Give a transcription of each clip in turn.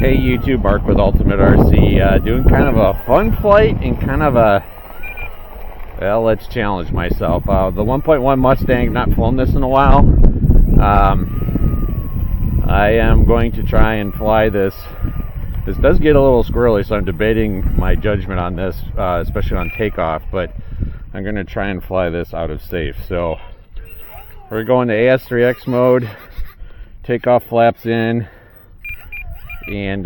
Hey YouTube, Mark with Ultimate RC, doing kind of a fun flight and kind of a, well, let's challenge myself. The 1.1 Mustang, not flown this in a while. I am going to try and fly this. This does get a little squirrely, so I'm debating my judgment on this, especially on takeoff, but I'm going to try and fly this out of safe. So we're going to AS3X mode, takeoff flaps in, and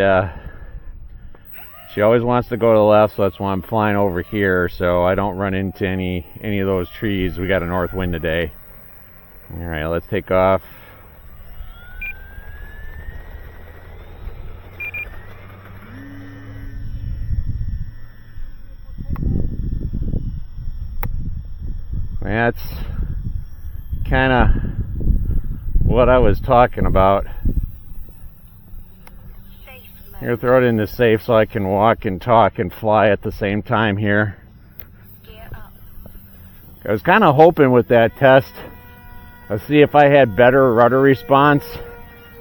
she always wants to go to the left, so that's why I'm flying over here so I don't run into any of those trees. We got a north wind today. All right, let's take off. That's kind of what I was talking about. I'm going to throw it into safe so I can walk and talk and fly at the same time here. I was kind of hoping with that test, I'll see if I had better rudder response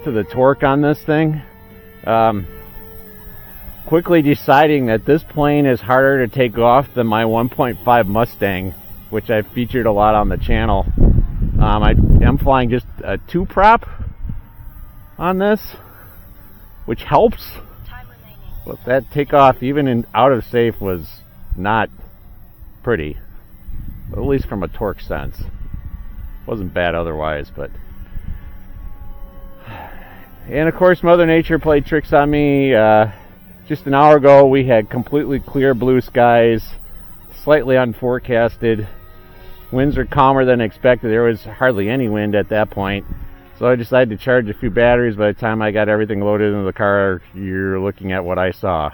to the torque on this thing. Quickly deciding that this plane is harder to take off than my 1.5 Mustang, which I've featured a lot on the channel. I am flying just a 2-prop on this, which helps. But that takeoff, even in out of safe, was not pretty, at least from a torque sense. Wasn't bad otherwise, but. And of course, Mother Nature played tricks on me. Just an hour ago, we had completely clear blue skies, slightly unforecasted. Winds are calmer than expected. There was hardly any wind at that point. So I decided to charge a few batteries. By the time I got everything loaded into the car, you're looking at what I saw.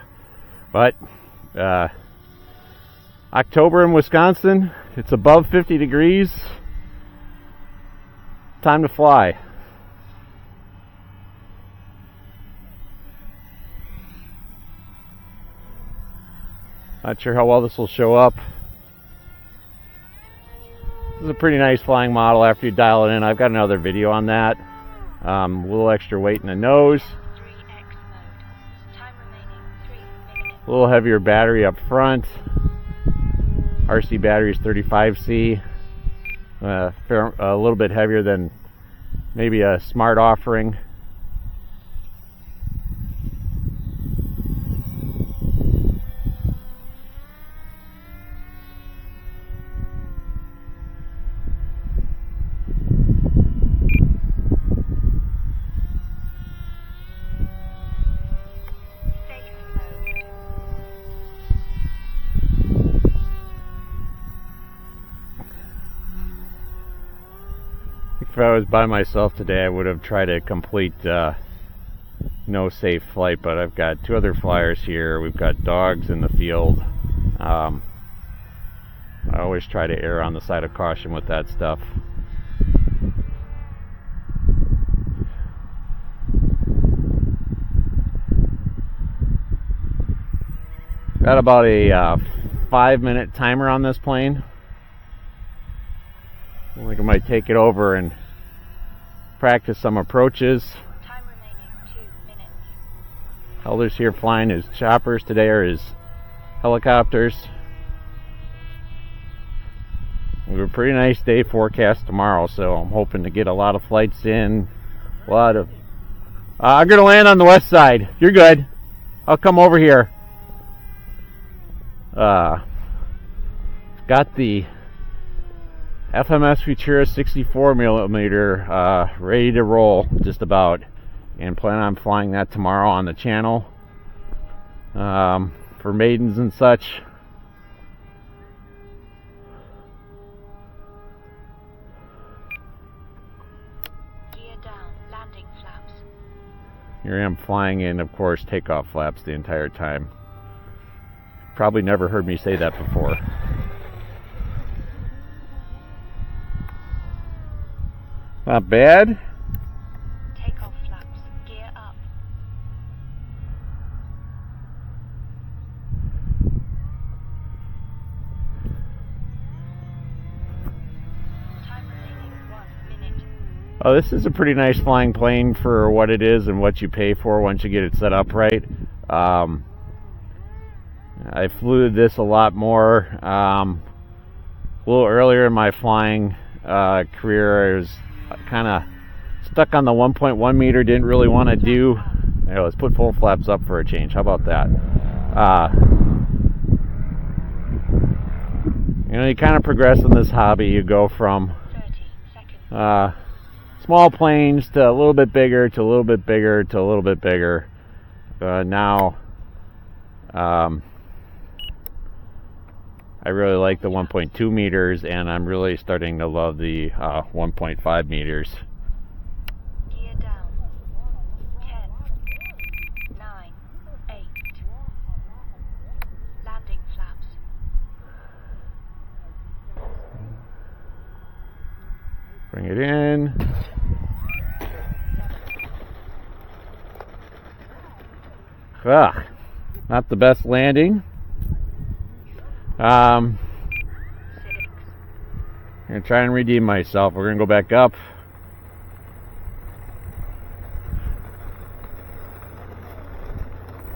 But October in Wisconsin, it's above 50 degrees. Time to fly. Not sure how well this will show up. This is a pretty nice flying model after you dial it in. I've got another video on that. A little extra weight in the nose. A little heavier battery up front. RC battery is 35C. A little bit heavier than maybe a Smart offering. If I was by myself today, I would have tried a complete no safe flight, but I've got 2 other flyers here. We've got dogs in the field. I always try to err on the side of caution with that stuff. Got about a 5-minute timer on this plane. I think I might take it over and practice some approaches. Time remaining 2 minutes. Others here flying as choppers today or as helicopters. We have a pretty nice day forecast tomorrow, so I'm hoping to get a lot of flights in. A lot of. I'm gonna land on the west side. You're good. I'll come over here. Got the FMS Futura 64mm ready to roll just about, and plan on flying that tomorrow on the channel for maidens and such. Gear down, landing flaps. Here I am flying in, of course, takeoff flaps the entire time. Probably never heard me say that before. Not bad. Takeoff flaps. Gear up. Time remaining 1 minute. Oh, this is a pretty nice flying plane for what it is and what you pay for once you get it set up right. I flew this a lot more a little earlier in my flying career. I was kind of stuck on the 1.1 meter, didn't really want to do. Let's put full flaps up for a change. How about that? You know, you kind of progress in this hobby. You go from 30 seconds. Small planes to a little bit bigger, to a little bit bigger, to a little bit bigger. Now, I really like the 1.2 meters, and I'm really starting to love the 1.5 meters. Gear down. 10, 9, 8. Landing flaps. Bring it in. Not the best landing. I'm gonna try and redeem myself. We're gonna go back up.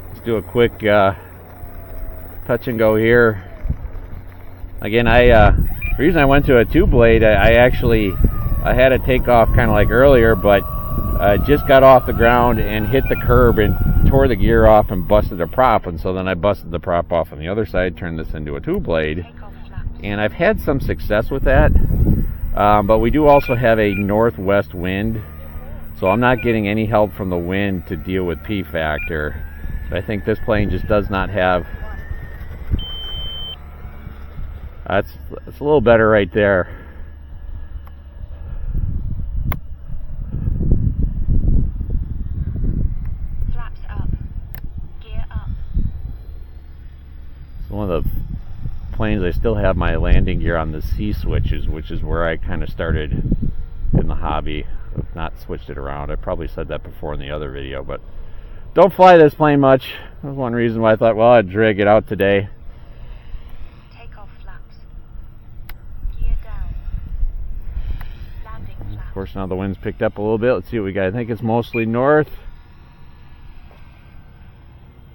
Let's do a quick touch and go here. Again, the reason I went to a 2-blade, I had a takeoff kind of like earlier, but just got off the ground and hit the curb and tore the gear off and busted a prop, and so then I busted the prop off on the other side, turned this into a 2-blade, Takeoff flaps. and I've had some success with that, but we do also have a northwest wind, so I'm not getting any help from the wind to deal with P factor. But I think this plane just does not have. It's a little better right there. One of the planes, I still have my landing gear on the C switches, which is where I kind of started in the hobby. I've not switched it around. I probably said that before in the other video, but don't fly this plane much. That was one reason why I thought, well, I'd drag it out today. Takeoff flaps. Gear down. Landing flaps. Of course, now the wind's picked up a little bit. Let's see what we got. I think it's mostly north.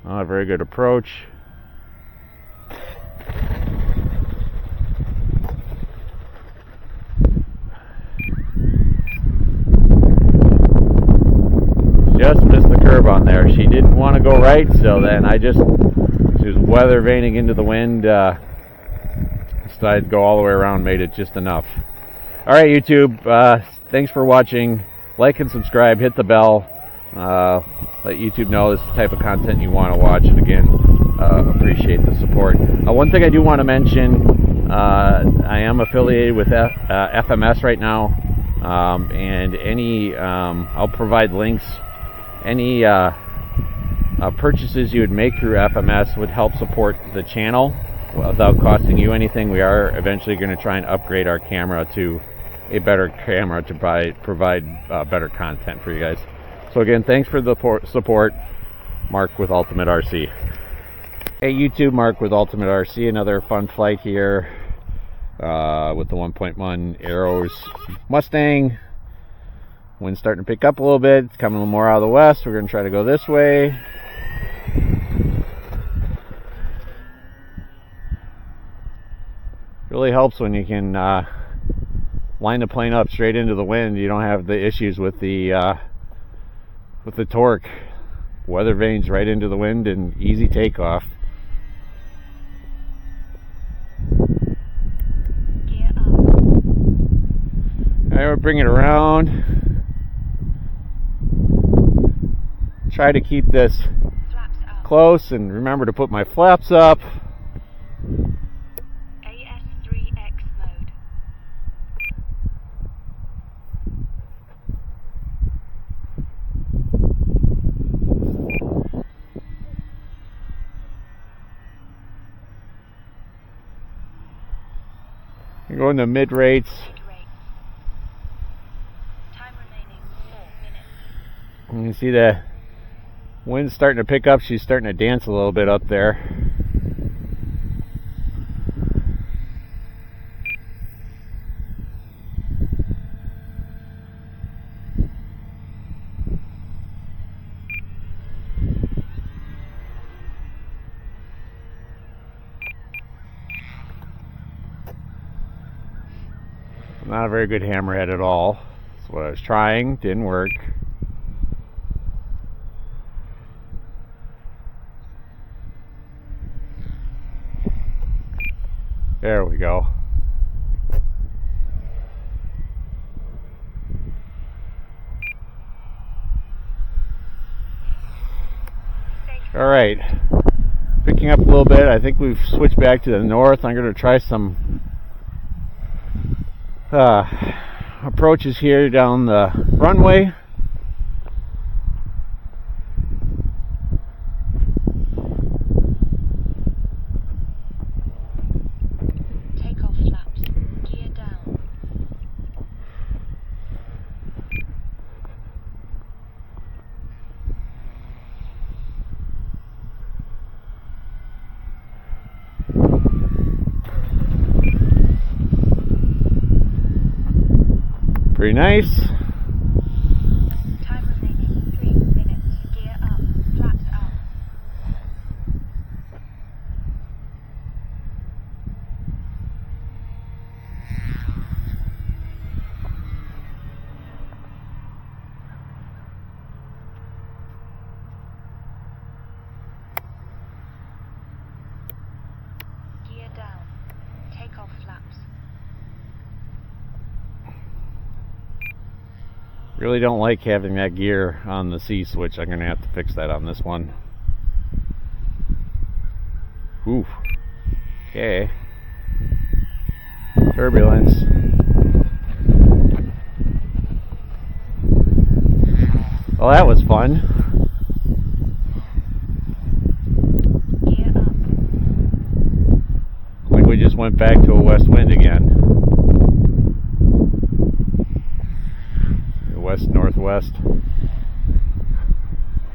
Oh, a very good approach. Just missed the curb on there. She didn't want to go right, so then she was weather vaning into the wind. Decided to go all the way around, made it just enough. All right, YouTube, thanks for watching. Like and subscribe, hit the bell. Let YouTube know this is the type of content you want to watch, and again, appreciate the support. One thing I do want to mention, I am affiliated with FMS right now, and I'll provide links. Any purchases you would make through FMS would help support the channel without costing you anything. We are eventually going to try and upgrade our camera to a better camera to provide better content for you guys. So again, thanks for the support. Mark with Ultimate RC. Hey YouTube, Mark with Ultimate RC. Another fun flight here with the 1.1 Arrows Mustang. Wind's starting to pick up a little bit. It's coming a little more out of the west. We're going to try to go this way. Really helps when you can line the plane up straight into the wind. You don't have the issues with the torque. Weather vanes right into the wind and easy takeoff. Gear up. Alright, we'll bring it around. Try to keep this Flaps up. close and remember to put my flaps up. AS3X mode. You're going to mid rates. Mid-rate. Time remaining 4 minutes. You can see the wind's starting to pick up. She's starting to dance a little bit up there. Not a very good hammerhead at all. That's what I was trying, didn't work. There we go. All right, picking up a little bit. I think we've switched back to the north. I'm going to try some approaches here down the runway. Takeoff flaps. Gear down. Pretty nice. Time remaining 3 minutes. Gear up. Flaps up. Gear down. Takeoff flaps. Really don't like having that gear on the C switch. I'm gonna have to fix that on this one. Ooh. Okay. Turbulence. Well, that was fun. Gear up. Like we just went back to a west wind again. West northwest.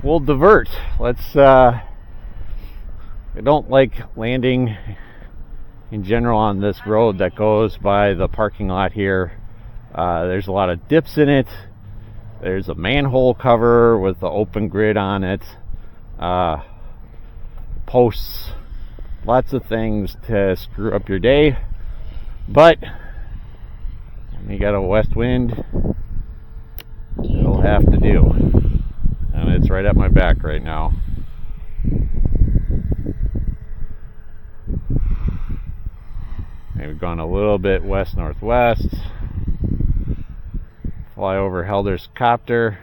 We'll divert. Let's I don't like landing in general on this road that goes by the parking lot here. There's a lot of dips in it. There's a manhole cover with the open grid on it. Posts. Lots of things to screw up your day. But when you got a west wind, it'll have to do. And it's right at my back right now. Maybe gone a little bit west northwest. Fly over Helder's copter.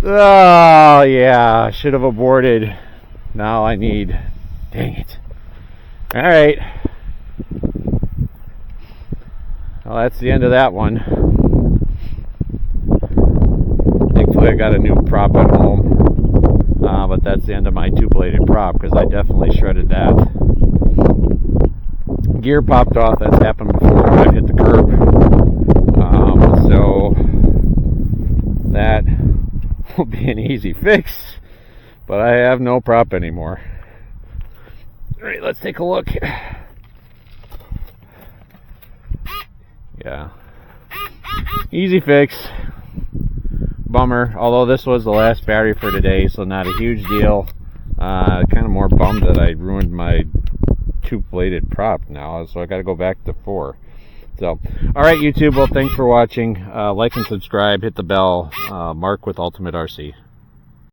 Oh yeah, I should have aborted. Now I need, dang it. All right. Well, that's the end of that one. Thankfully I got a new prop at home, but that's the end of my two-bladed prop because I definitely shredded that. Gear popped off. That's happened before when I hit the curb. So that will be an easy fix, but I have no prop anymore. All right, let's take a look. Yeah, easy fix. Bummer, although this was the last battery for today, so not a huge deal. Kind of more bummed that I ruined my two-bladed prop now, so I got to go back to 4. So, all right, YouTube. Well, thanks for watching. Like and subscribe. Hit the bell. Mark with Ultimate RC.